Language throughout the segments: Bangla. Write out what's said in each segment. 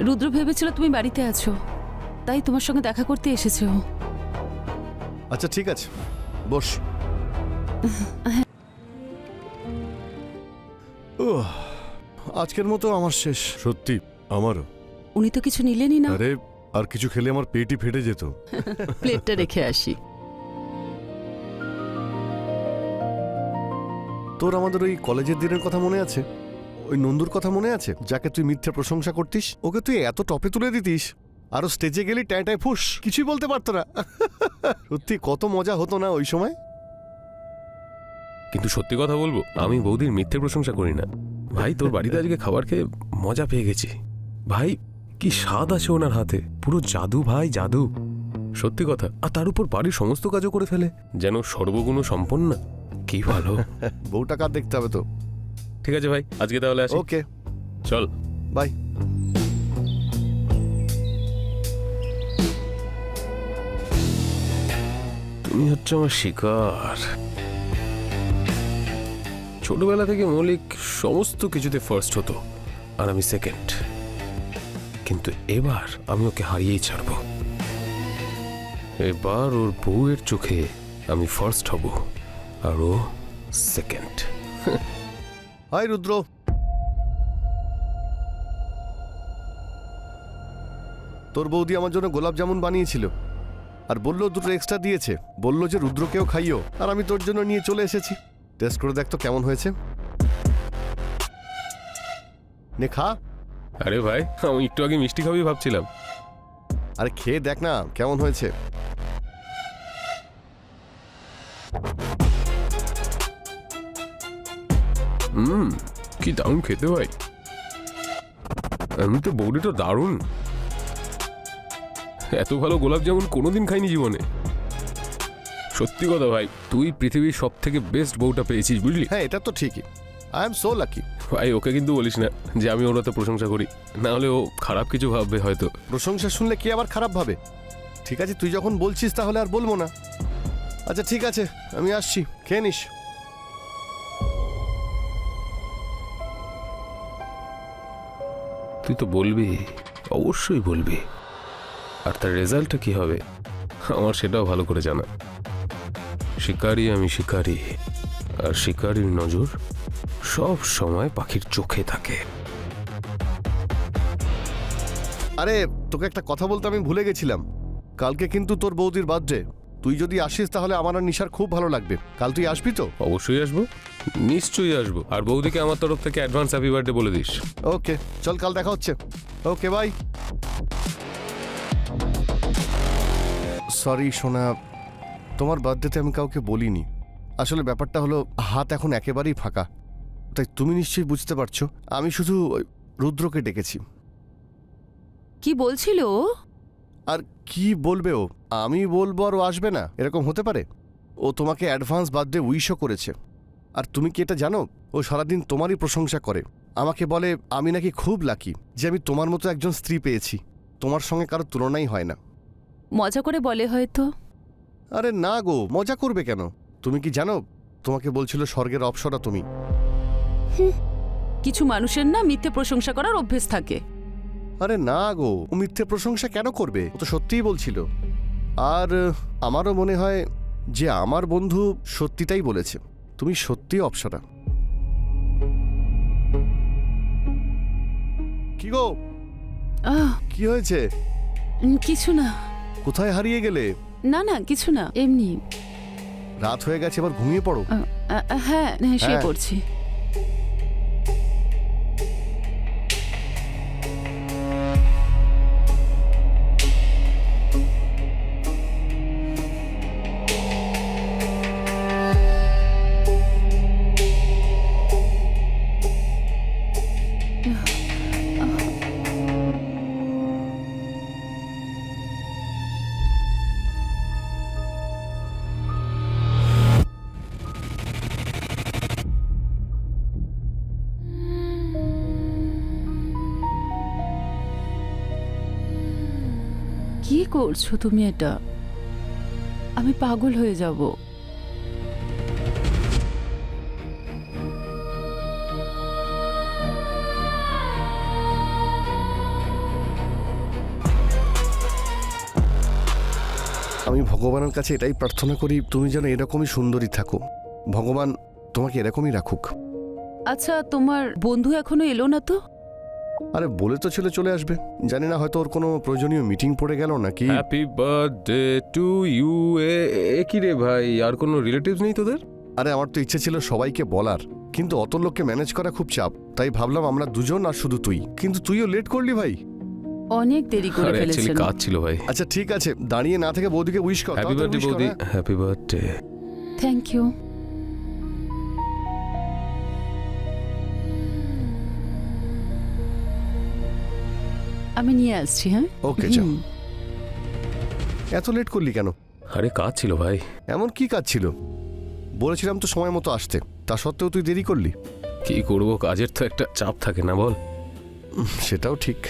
রুদ্র ভেবেছিল তুমি বাড়িতে আছো, তাই তোমার সঙ্গে দেখা করতে এসেছে ও। আচ্ছা ঠিক আছে, বস। উহ, আজকের মতো আমার শেষ। সত্যি আমারও। উনি তো কিছু নিলেনই না। আরে আর কিছু খেলে আমার পেটই ফেটে যেত। প্লেটটা রেখে আসি। তোর আমাদের ওই কলেজের দিনের কথা মনে আছে? ওই নন্দুর কথা মনে আছে, যাকে তুই মিথ্যে প্রশংসা করতিস? ওকে তুই এত টপে তুলে দিতিস, আরো স্টেজে গেলি ট্যাঁ ট্যাঁ ফুস, কিছুই বলতে পারতো না। সত্যি কত মজা হতো না ওই সময়। কিন্তু সত্যি কথা বলবো, আমি বৌদির মিথ্যে প্রশংসা করি না ভাই। তোর বাড়িতে আজকে খাবার খেয়ে মজা পেয়ে গেছি ভাই। কি স্বাদ আছে ওনার হাতে, পুরো জাদু ভাই, জাদু। সত্যি কথা। আর তার উপর বাড়ির সমস্ত কাজও করে ফেলে, যেন সর্বগুণ সম্পন্ন। কি ভালো। বউটা কার দেখতে হবে তো। ঠিক আছে ভাই, আজকে তাহলে আসি। ওকে, চল বাই। তুমি হচ্ছে আমার শিকার। ছোটবেলা থেকে মৌলিক সমস্ত কিছুতে ফার্স্ট হতো আর আমি সেকেন্ড, কিন্তু এবার আমি ওকে হারিয়েই ছাড়ব। এবার ওর বউয়ের চোখে আমি ফার্স্ট হব আর ও সেকেন্ড। হাই রুদ্র। তোর বৌদি আমার জন্য গোলাপ জামুন বানিয়েছিল আর বললো দুটো এক্সট্রা দিয়েছে, বললো যে রুদ্রকেও খাইও, আর আমি তোর জন্য নিয়ে চলে এসেছি। টেস্ট করে দেখ তো কেমন হয়েছে। নে খা। আরে ভাই, আমি একটু আগে মিষ্টি খাবি ভাবছিলাম। আরে খেয়ে দেখ না কেমন হয়েছে। কি দারুণ খেতে ভাই। আমি তো বৌদিটা দারুণ। এত ভালো গোলাপ জামুন কোনোদিন খাইনি জীবনে। সত্যি কথা ভাই, তুই পৃথিবীর সব থেকে বেস্ট বউটা পেয়েছিস, বুঝলি? হ্যাঁ এটা তো ঠিকই, আই এম সো লাকি। ভাই ওকে কিন্তু বলিস না যে আমি ওর তো প্রশংসা করি, না হলে ও খারাপ কিছু ভাববে হয়তো। প্রশংসা শুনলে কি আবার খারাপ ভাবে? ঠিক আছে তুই যখন বলছিস তাহলে আর বলবো না। আচ্ছা ঠিক আছে, আমি আসছি, খেয়ে নিস। তুই তো বলবি, অবশ্যই বলবি। আর তার রেজাল্টটা কি হবে আমার সেটাও ভালো করে জানা। শিকারি আমি শিকারি, আর শিকারির নজর সব সময় পাখির চোখে থাকে। আরে তোকে একটা কথা বলতে আমি ভুলে গেছিলাম, কালকে কিন্তু তোর বৌদির বার্থডে। তুই যদি আসিস তাহলে আমার আর নিশার খুব ভালো লাগবে। কাল তুই আসবি তো? অবশ্যই আসবো, নিশ্চয়ই আসবো। আর বৌদিকে আমার তরফ থেকে অ্যাডভান্স হ্যাপি বার্থডে বলে দিস। ওকে চল, কাল দেখা হচ্ছে। Okay bye. সরি সোনা, তোমার বার্থডেতে আমি কাউকে বলিনি। আসলে ব্যাপারটা হলো হাত এখন একেবারেই ফাঁকা, তাই তুমি নিশ্চয়ই বুঝতে পারছো। আমি শুধু রুদ্রকে ডেকেছি। কি বলছিল ও? আর কি বলবে ও? আমি বলবো আর ও আসবে না, এরকম হতে পারে? ও তোমাকে অ্যাডভান্স বার্থডে উইশও করেছে। আর তুমি কি এটা জানো, ও সারাদিন তোমারই প্রশংসা করে। আমাকে বলে আমি নাকি খুব লাকি যে আমি তোমার মতো একজন স্ত্রী পেয়েছি, তোমার সঙ্গে কারো তুলনাই হয় না। মজা করে বলে হয়তো। আরে না গো, মজা করবে কেন? তুমি কি জানো, তোমাকে বলছিল স্বর্গের অপ্সরা তুমি। কিছু মানুষের না মিথ্যে প্রশংসা করার অভ্যেস থাকে। আরে না গো, ও মিথ্যে প্রশংসা কেন করবে? ও তো সত্যিই বলছিল। আর আমারও মনে হয় যে আমার বন্ধু সত্যিটাই বলেছে, তুমি সত্যি অপ্সরা। কি গো, আহ, কি হয়েছে? কিছু না। কোথায় হারিয়ে গেলে? না না কিছু না, এমনি। রাত হয়ে গেছে, এবার ঘুমিয়ে পড়ো। হ্যাঁ হ্যাঁ, শুয়ে হ্যাঁ। পড়ছি। কি করছো তুমি এটা? আমি পাগল হয়ে যাব। আমি ভগবানের কাছে এটাই প্রার্থনা করি তুমি যেন এরকমই সুন্দরী থাকো, ভগবান তোমাকে এরকমই রাখুক। আচ্ছা, তোমার বন্ধু এখনো এলো না তো? আরে বলে তো ছিল চলে আসবে, জানি না হয়তো ওর কোনো প্রয়োজনীয় মিটিং পড়ে গেল নাকি। Happy birthday to you. এ কি রে ভাই, আর কোনো রিলেটিভস নেই তোদের? আরে আমার তো ইচ্ছে ছিল সবাইকে বলার, কিন্তু অত লোককে ম্যানেজ করা খুব চাপ, তাই ভাবলাম আমরা দুজন আর শুধু তুই। কিন্তু তুইও লেট করলি ভাই। অনেক দেরি করে আরে অ্যাকচুয়ালি ফেলেছেন। কাজ ছিল ভাই। আচ্ছা ঠিক আছে, দাঁড়িয়ে না থেকে বৌদিকে উইশ কর। হ্যাপি বার্থডে বৌদি, হ্যাপি বার্থডে। Thank you. আমি নিয়ে আসছি। হ্যাঁ, ওকে যাও। এত লেট করলি কেন? আরে কাজ ছিল ভাই। এমন কি কাজ ছিল? বলেছিলাম তো সময় মতো আসতে, তা সত্ত্বেও তুই দেরি করলি। কি করব, কাজের তো একটা চাপ থাকে না বল। সেটাও ঠিক।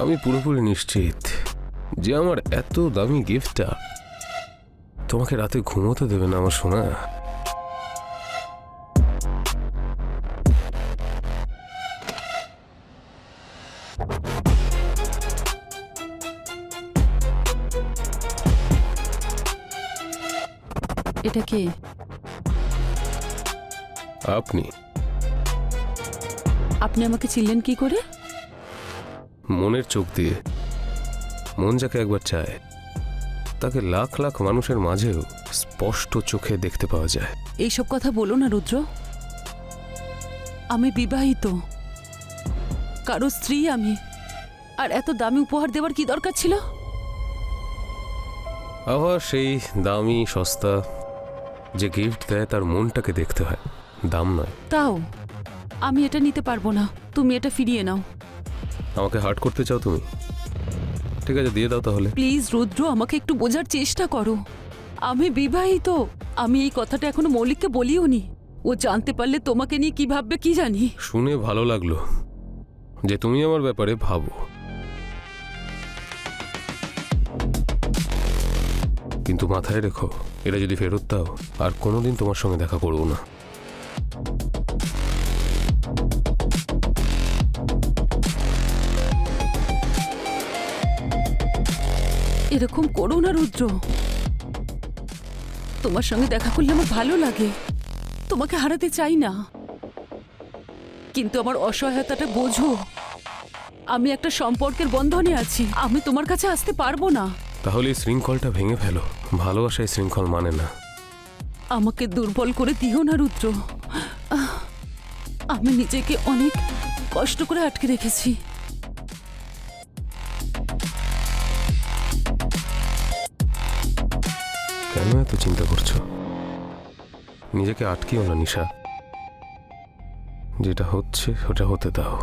আমি পুরোপুরি নিশ্চিত যে আমার এত দামি গিফটটা তোমাকে রাতে ঘুমোতে দেবে না আমার সোনা। এটা কে? আপনি আপনি আমাকে চিনলেন কি করে? মনের চোখ দিয়ে। মন যাকে একবার চায় তাকে লাখ লাখ মানুষের মাঝেও স্পষ্ট চোখে দেখতে পাওয়া যায়। এইসব কথা বলো না রুদ্র। আমি বিবাহিত, কারো স্ত্রী আমি। আর এত দামি উপহার দেওয়ার কি দরকার ছিল? আবার সেই দামি সস্তা যে গিফট দেয় তার মনটাকে দেখতে হয়, দাম নয়। তাও আমি এটা নিতে পারবো না, তুমি এটা ফিরিয়ে নাও। আমাকে হার্ট করতে চাও তুমি? ঠিক আছে, দিয়ে দাও তাহলে। প্লিজ রুদ্র, আমাকে একটু বোঝার চেষ্টা করো। আমি বিবাহিত। আমি এই কথাটা এখনো মৌলিককে বলিও নি। ও জানতে পারলে তোমাকে নিয়ে কি ভাববে কি জানি। শুনে ভালো লাগলো যে তুমি আমার ব্যাপারে ভাবো, কিন্তু মাথায় রেখো এটা যদি ফেরত দাও আর কোনোদিন তোমার সঙ্গে দেখা করবো না। এরকম করো না রুদ্র। তোমার সঙ্গে দেখা করলে আমার ভালো লাগে, তোমাকে হারাতে চাই না, কিন্তু আমার অসহায়তাটা বোঝো। আমি একটা সম্পর্কের বন্ধনে আছি, আমি তোমার কাছে আসতে পারবো না। তাহলে এই শৃঙ্খলটা ভেঙে ফেলো। ভালোবাসায় শৃঙ্খল মানে না। আমাকে দুর্বল করে দিও না রুদ্র। আমি নিজেকে অনেক কষ্ট করে আটকে রেখেছি। কেন এত চিন্তা করছো? নিজেকে আটকিও না নিশা, যেটা হচ্ছে ওটা হতে দাও।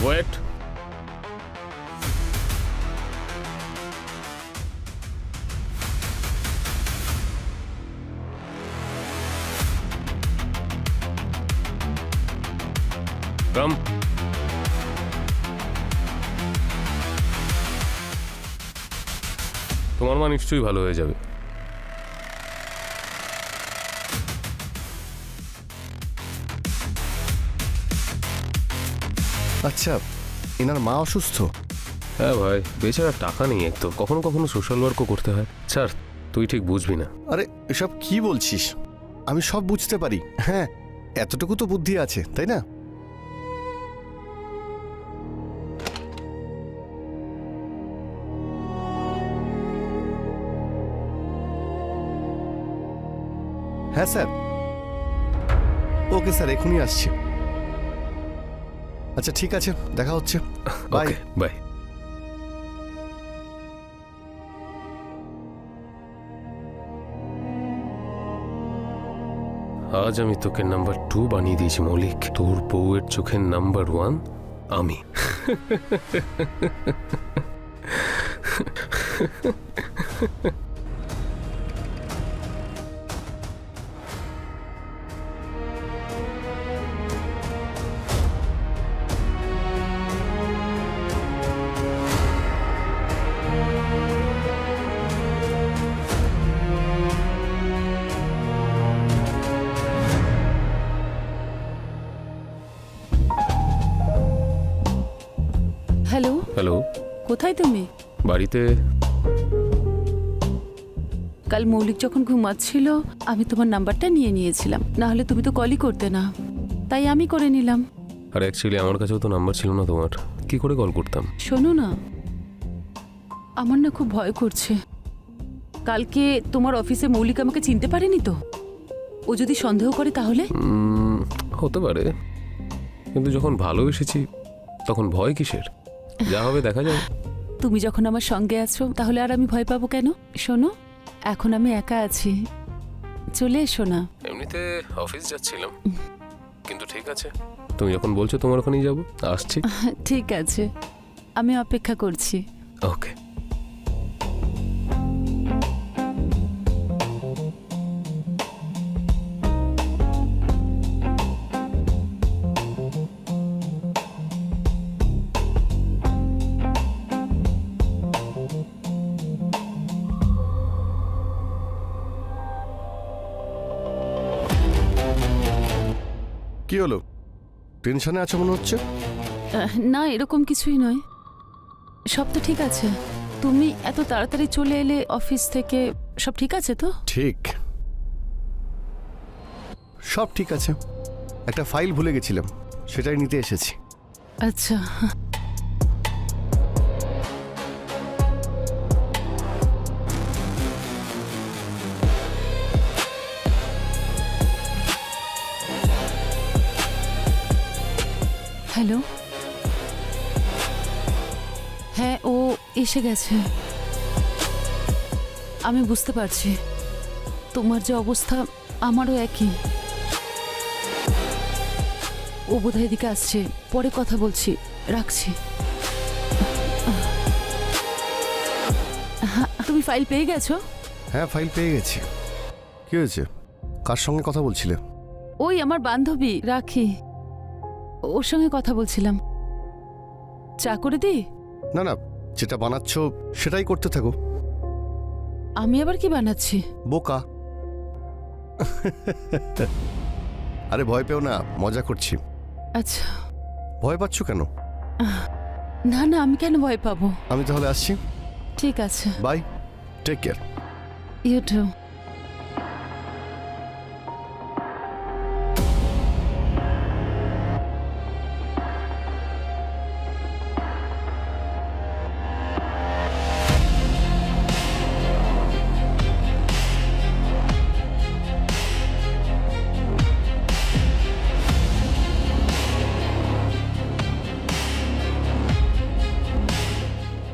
ওয়েট, কাম। তোমার মা নিশ্চয়ই ভালো হয়ে যাবে। আচ্ছা, এনার মা অসুস্থ? হ্যাঁ ভাই, বেচারা টাকা নেই, এক তো কখনো কখনো সোশ্যাল ওয়ার্কও করতে হয়। স্যার তুই ঠিক বুঝবি না। আরে এসব কি বলছিস? আমি সব বুঝতে পারি। হ্যাঁ, এতটুকু তো বুদ্ধি আছে, তাই না? হ্যাঁ স্যার। ওকে স্যার, এখনই আসছি। আচ্ছা ঠিক আছে, দেখা হচ্ছে। বাই। Okay bye. আজ আমি তোকে নাম্বার 2 বানিয়ে দিয়েছি মৌলিক। তোর বউয়ের চোখের নাম্বার 1 আমি। হ্যালো, হ্যালো, কোথায় তুমি? বাড়িতে। কাল মৌলিক যখন ঘুমাচ্ছিল আমি তোমার নাম্বারটা নিয়ে নিয়েছিলাম, না হলে তুমি তো কলই করতে না, তাই আমি করে নিলাম। আর অ্যাকচুয়ালি আমার কাছেও তো নাম্বার ছিল না তোমার, কি করে কল করতাম? শোনো না, আমার না খুব ভয় করছে। কালকে তোমার অফিসে মৌলিক আমাকে চিনতে পারেনি তো? ও যদি সন্দেহ করে তাহলে? হতে পারে, কিন্তু যখন ভালোবেসেছি তখন ভয় কিসের? যা হবে দেখা যাবে। তুমি যখন আমার সঙ্গে আছো তাহলে আর আমি ভয় পাবো কেন? শোনো, এখন আমি একা আছি, চলে এসো না। এমনিতে অফিস যাচ্ছিলাম, কিন্তু ঠিক আছে, তুমি যখন বলছো তোমার ওখানেই যাবো, আসছি। ঠিক আছে, আমি অপেক্ষা করছি। ওকে। কি হলো, টেনশনে আছো মনে হচ্ছে? না, এরকম কিছুই নয়, সব তো ঠিক আছে। তুমি এত তাড়াতাড়ি চলে এলে অফিস থেকে, সব ঠিক আছে তো? ঠিক, সব ঠিক আছে। একটা ফাইল ভুলে গেছিলাম, সেটাই নিতে এসেছি। আচ্ছা, হ্যালো। হ্যাঁ, ও এসে গেছে। আমি বুঝতে পারছি তোমার যে অবস্থা, আমারও একই। ও বোধহয় এদিকে আসছে, পরে কথা বলছি, রাখছি। হ্যাঁ, তুমি ফাইল পেয়ে গেছো? হ্যাঁ, ফাইল পেয়ে গেছি। কি হয়েছে, কার সঙ্গে কথা বলছিলে? ওই আমার বান্ধবী রাখি, ওর সঙ্গে কথা বলছিলাম। চা করে দিই? না না, যেটা বানাচ্ছ সেটাই করতে থাকো। আমি আবার কি বানাচ্ছি? বোকা। আরে ভয় পেও না, মজা করছি। আচ্ছা। ভয় পাচ্ছ কেন? না না, আমি কেন ভয় পাবো? আমি তাহলে আসছি। ঠিক আছে, bye, take care. You too.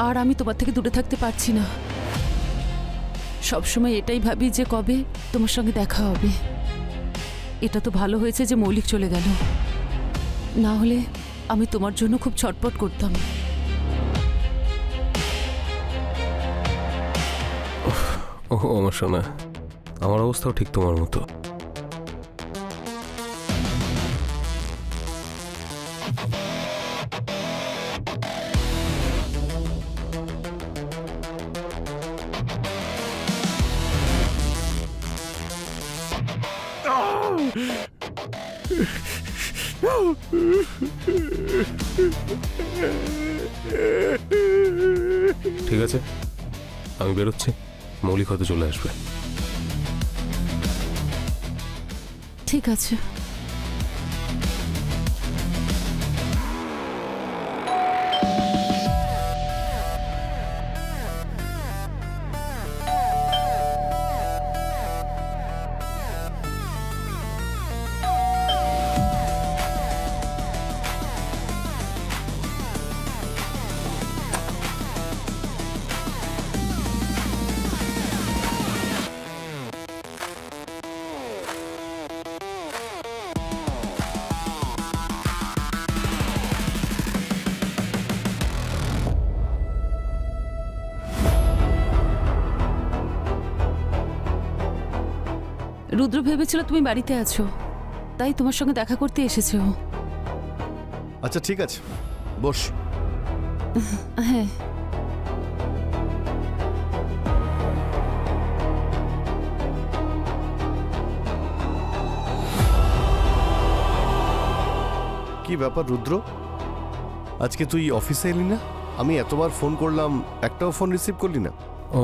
আর আমি তোমার থেকে দূরে থাকতে পারছি না। সবসময় এটাই ভাবি যে কবে তোমার সঙ্গে দেখা হবে। এটা তো ভালো হয়েছে যে মৌলিক চলে গেল, না হলে আমি তোমার জন্য খুব ছটপট করতাম। ওহ আমার সোনা, আমার অবস্থাও ঠিক তোমার মতো। ঠিক আছে, আমি বেরোচ্ছি, মৌলিক হয়তো চলে আসবে। ঠিক আছে। রুদ্র ভেবেছিল তুমি বাড়িতে আছো, তাই তোমার সঙ্গে দেখা করতে এসেছে ও। আচ্ছা ঠিক আছে, বস। হ্যাঁ। কি ব্যাপার রুদ্র, আজকে তুই অফিসে এলি না? আমি এতবার ফোন করলাম, একটাও ফোন রিসিভ করলি না। ও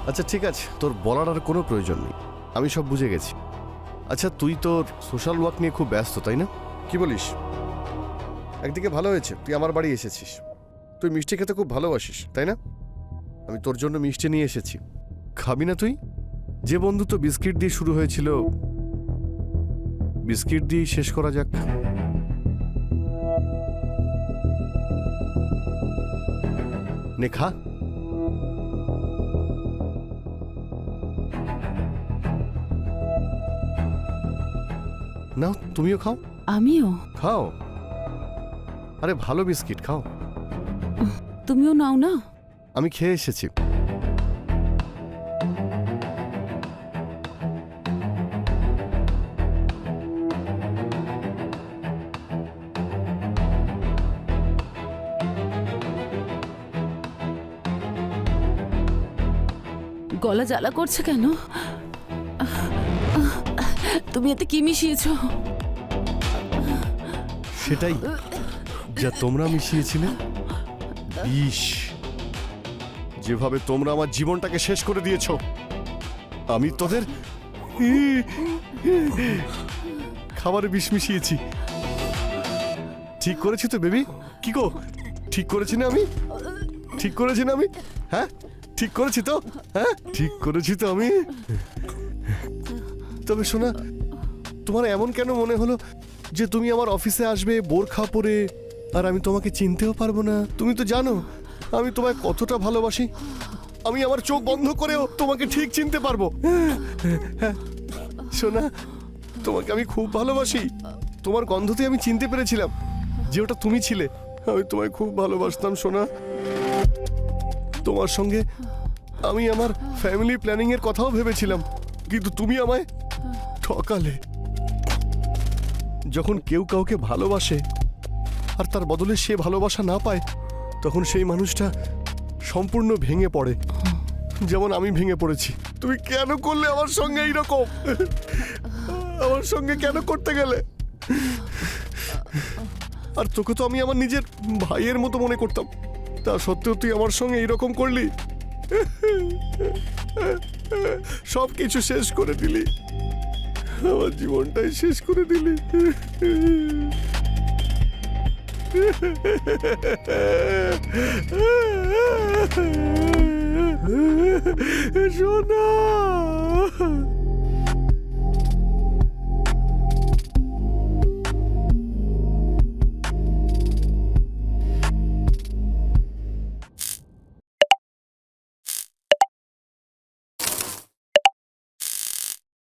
আচ্ছা ঠিক আছে, তোর বলার আর কোনো প্রয়োজন নেই, আমি সব বুঝে গেছি। আচ্ছা তুই তোর সোশ্যাল ওয়ার্ক নিয়ে খুব ব্যস্ত তাই না? কি বলিস? একদিকে ভালো হয়েছে তুই আমার বাড়ি এসেছিস, তুই মিষ্টি খেতে খুব ভালোবাসিস তাই না? আমি তোর জন্য মিষ্টি নিয়ে এসেছি, খাবি না তুই? যে বন্ধুত্ব বিস্কিট দিয়ে শুরু হয়েছিল, বিস্কিট দিয়ে শেষ করা যাক। নে খা। নাও তুমিও খাও। আমিও? খাও, আরে ভালো বিস্কিট খাও। তুমিও নাও না। আমি খেয়ে এসেছি। গলা জ্বালা করছে কেন? তুমি এতে কি মিশিয়েছো? সেটাই যা তোমরা মিশিয়েছিলে, বিষ। যেভাবে তোমরা আমার জীবনটাকে শেষ করে দিয়েছো, আমি তোদের খাবারে বিষ মিশিয়েছি। ঠিক করেছি তো বেবি? কি গো, ঠিক করেছি না আমি? ঠিক করেছি না আমি? হ্যাঁ ঠিক করেছি তো? হ্যাঁ ঠিক করেছি তো আমি? তবে শোনা, তোমার এমন কেন মনে হলো যে তুমি আমার অফিসে আসবে বোরখা পরে আর আমি তোমাকে চিনতেও পারবো না? তুমি তো জানো আমি তোমায় কতটা ভালোবাসি। আমি আমার চোখ বন্ধ করেও তোমাকে ঠিক চিনতে পারবো। শোনা, তোমাকে আমি খুব ভালোবাসি। তোমার গন্ধতে আমি চিনতে পেরেছিলাম যে ওটা তুমি ছিলে। আমি তোমায় খুব ভালোবাসতাম সোনা। তোমার সঙ্গে আমি আমার ফ্যামিলি প্ল্যানিং এর কথাও ভেবেছিলাম, কিন্তু তুমি আমায় ঠকালে। যখন কেউ কাউকে ভালোবাসে আর তার বদলে সে ভালোবাসা না পায়, তখন সেই মানুষটা সম্পূর্ণ ভেঙে পড়ে, যেমন আমি ভেঙে পড়েছি। তুমি কেন করলে আমার সঙ্গে এইরকম? আমার সঙ্গে কেন করতে গেলে? আর তোকে তো আমি আমার নিজের ভাইয়ের মতো মনে করতাম, তা সত্ত্বেও তুই আমার সঙ্গে এইরকম করলি। সব কিছু শেষ করে দিলি, আমার জীবনটাই শেষ করে দিলি। সোনা।